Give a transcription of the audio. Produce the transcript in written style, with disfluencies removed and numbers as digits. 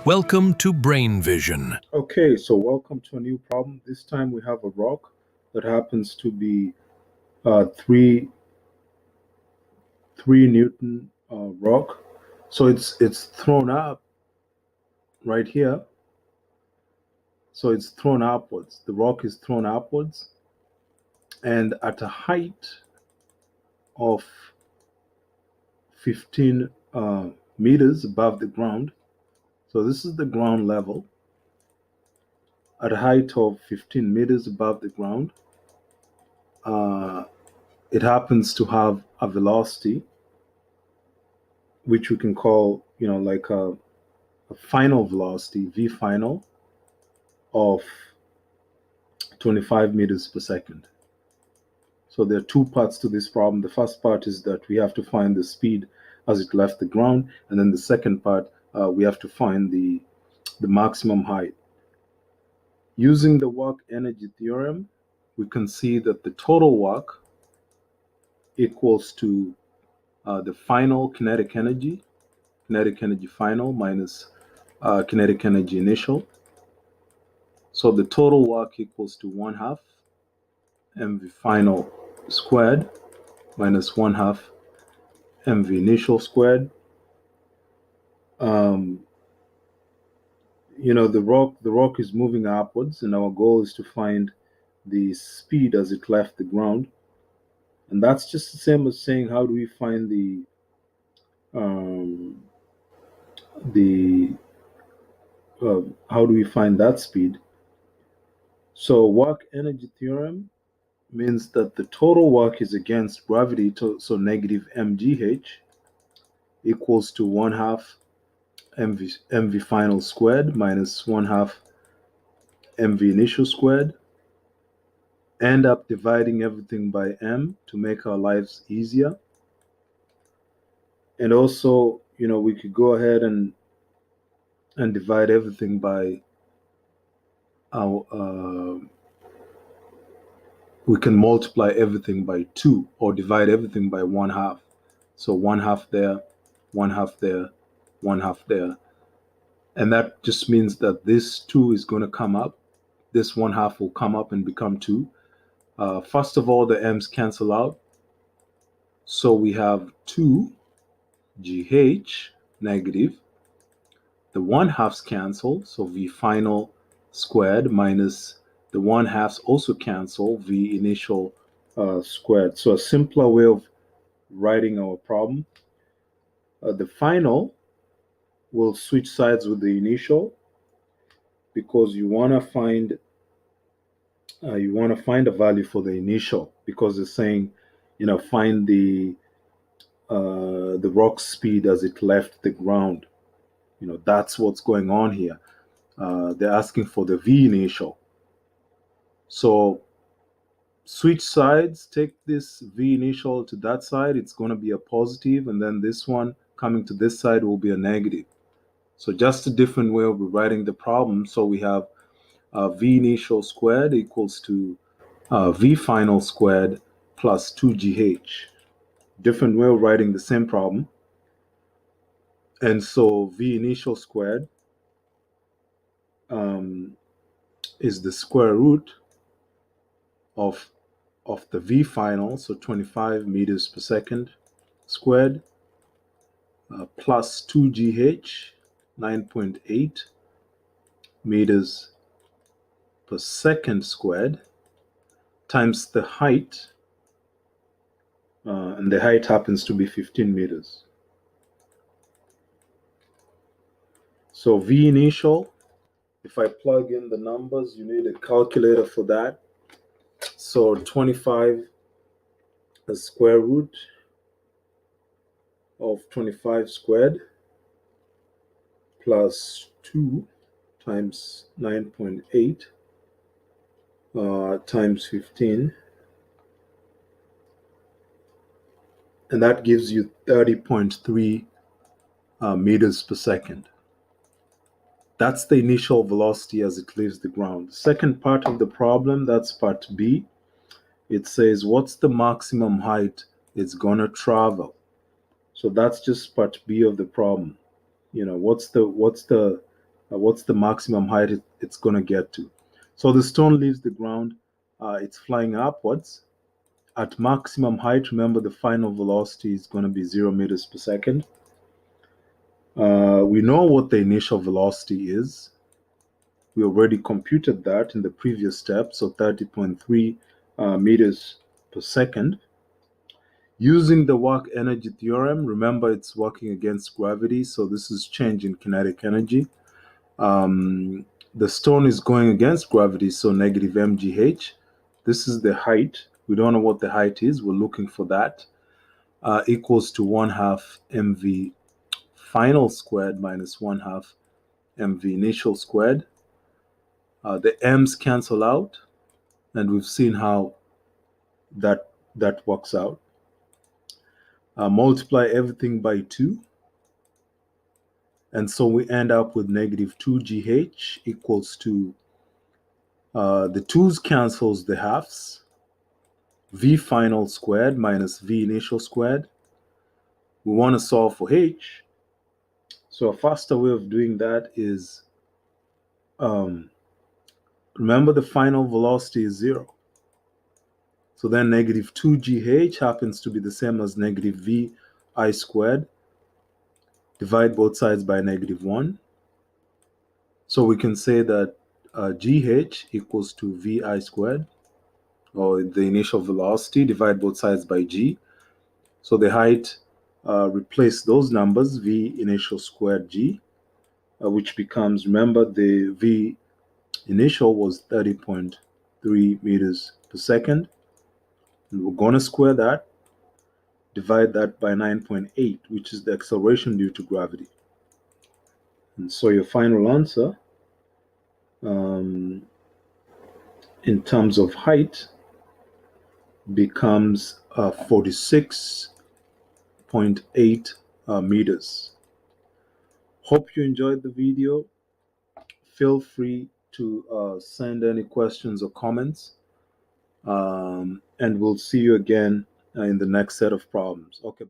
Welcome to Brain Vision. Okay, so welcome to a new problem. This time we have a rock that happens to be three Newton rock. So it's thrown up right here. So it's thrown upwards. The rock is thrown upwards, and at a height of 15 meters above the ground. So this is the ground level. At a height of 15 meters above the ground, it happens to have a velocity which we can call, like a final velocity, v final, of 25 meters per second. So there are two parts to this problem. The first part is that we have to find the speed as it left the ground, and then the second part, we have to find the maximum height. Using the work energy theorem, we can see that the total work equals to the final kinetic energy final minus kinetic energy initial. So the total work equals to 1/2 mv final squared minus 1/2 mv initial squared. The rock is moving upwards, and our goal is to find the speed as it left the ground. And that's just the same as saying, how do we find how do we find that speed? So work energy theorem means that the total work is against gravity, so negative mgh equals to 1/2 mv final squared minus 1/2 mv initial squared. End up dividing everything by m to make our lives easier. And also, we could go ahead and divide everything by we can multiply everything by 2, or divide everything by 1/2. So 1/2 there, 1/2 there, 1/2 there. And that just means that this 2 is going to come up. This 1/2 will come up and become 2. First of all, the m's cancel out. So we have 2 gh negative. The 1/2s cancel, so v final squared minus the 1/2s also cancel, v initial squared. So a simpler way of writing our problem. The final will switch sides with the initial, because you want to find a value for the initial, because it's saying, find the rock speed as it left the ground. That's what's going on here. They're asking for the v initial. So switch sides, take this v initial to that side, it's going to be a positive, and then this one coming to this side will be a negative. So just a different way of writing the problem. So we have v initial squared equals to v final squared plus 2gh. Different way of writing the same problem. And so v initial squared is the square root of the v final, so 25 meters per second squared, plus 2gh, 9.8 meters per second squared, times the height, and the height happens to be 15 meters. So v initial, if I plug in the numbers, you need a calculator for that. So 25, the square root of 25 squared plus 2 times 9.8 times 15, and that gives you 30.3 meters per second. That's the initial velocity as it leaves the ground. Second part of the problem, that's part B. It says, what's the maximum height it's going to travel? So that's just part B of the problem. What's the what's the maximum height it's going to get to. So the stone leaves the ground, it's flying upwards. At maximum height, remember the final velocity is going to be 0 meters per second. We know what the initial velocity is. We already computed that in the previous step, so 30.3 meters per second. Using the work energy theorem, remember it's working against gravity, so this is change in kinetic energy. The stone is going against gravity, so negative mgh. This is the height. We don't know what the height is. We're looking for that. Equals to 1/2 mv final squared minus 1/2 mv initial squared. The m's cancel out, and we've seen how that works out. Multiply everything by 2. And so we end up with negative 2gh equals to, the 2's cancels the halves, v final squared minus v initial squared. We want to solve for h. So a faster way of doing that is, remember the final velocity is 0. So then negative 2gh happens to be the same as negative vi squared. Divide both sides by negative 1. So we can say that gh equals to vi squared, or the initial velocity, divide both sides by g. So the height, replace those numbers, v initial squared g, which becomes, remember the v initial was 30.3 meters per second. And we're going to square that, divide that by 9.8, which is the acceleration due to gravity. And so your final answer, in terms of height, becomes 46.8 meters. Hope you enjoyed the video. Feel free to send any questions or comments, and we'll see you again in the next set of problems. Okay.